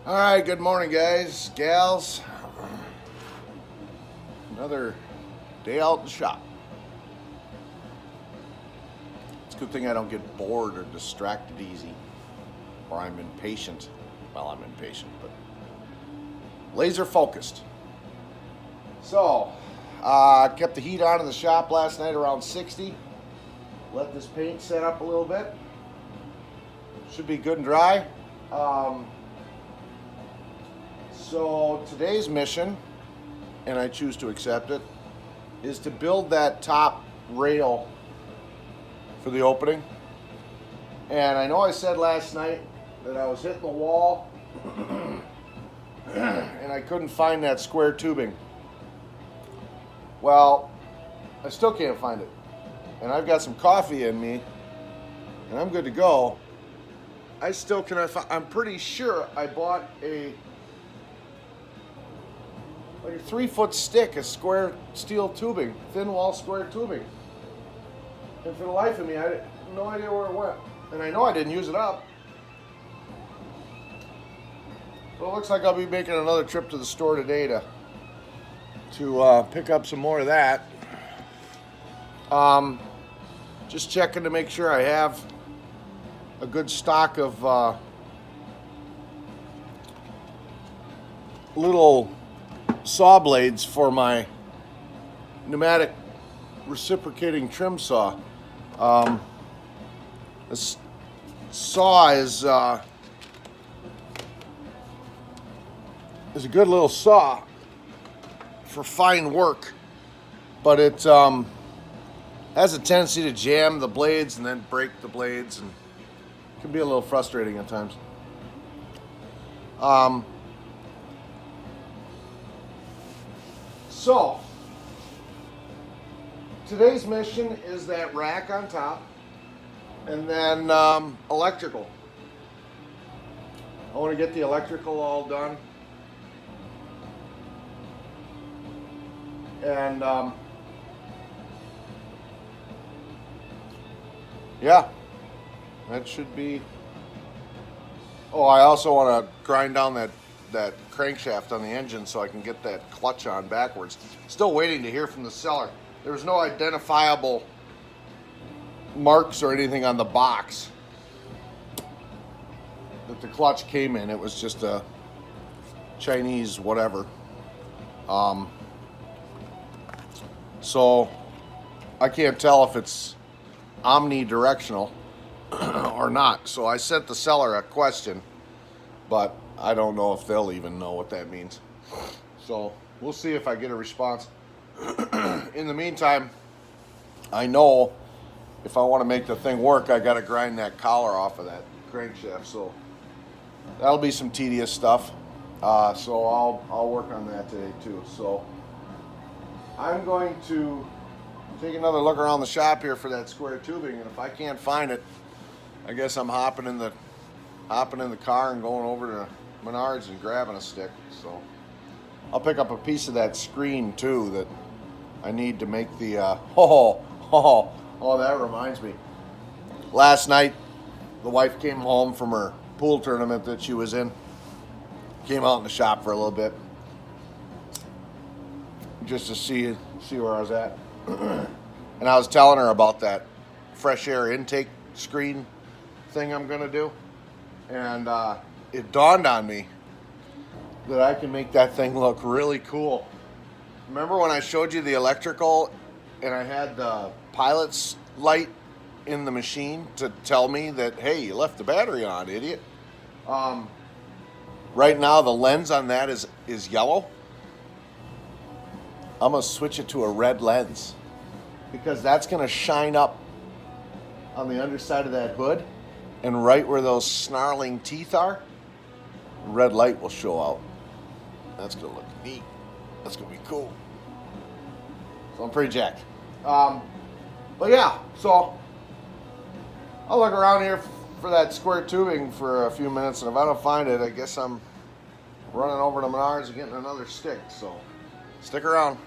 All right, good morning, guys, gals. Another day out in the shop. It's a good thing I don't get bored or distracted easy, or I'm impatient. Well, I'm impatient, but laser focused. So, kept the heat on in the shop last night around 60. Let this paint set up a little bit. Should be good and dry. So today's mission, and I choose to accept it, is to build that top rail for the opening. And I know I said last night that I was hitting the wall and I couldn't find that square tubing. Well, I still can't find it. And I've got some coffee in me and I'm good to go. I still cannot find, I'm pretty sure I bought a 3-foot stick of square steel tubing, thin wall square tubing. And for the life of me, I had no idea where it went. And I know I didn't use it up. So it looks like I'll be making another trip to the store today to pick up some more of that. Just checking to make sure I have a good stock of little saw blades for my pneumatic reciprocating trim saw. This saw is a good little saw for fine work, but it has a tendency to jam the blades and then break the blades, and it can be a little frustrating at times. So, today's mission is that rack on top, and then electrical. I want to get the electrical all done. And yeah, that should be. Oh, I also want to grind down that crankshaft on the engine so I can get that clutch on backwards. Still waiting to hear from the seller. There's no identifiable marks or anything on the box that the clutch came in. It was just a Chinese whatever. So I can't tell if it's omnidirectional or not. So I sent the seller a question, but I don't know if they'll even know what that means. So we'll see if I get a response. In the meantime, I know if I want to make the thing work, I got to grind that collar off of that crankshaft. So that'll be some tedious stuff. So I'll work on that today too. So I'm going to take another look around the shop here for that square tubing, and if I can't find it, I guess I'm hopping in the car and going over to Menards and grabbing a stick. So I'll pick up a piece of that screen too that I need to make the that reminds me. Last night the wife came home from her pool tournament that she was in. Came out in the shop for a little bit just to see where I was at. And I was telling her about that fresh air intake screen thing I'm gonna do. And it dawned on me that I can make that thing look really cool. Remember when I showed you the electrical and I had the pilot's light in the machine to tell me that, hey, you left the battery on, idiot? Right now the lens on that is yellow. I'm going to switch it to a red lens because that's going to shine up on the underside of that hood, and right where those snarling teeth are, red light will show out. That's going to look neat. That's going to be cool. So I'm pretty jacked. But yeah, so I'll look around here for that square tubing for a few minutes, and if I don't find it, I guess I'm running over to Menards and getting another stick. So stick around.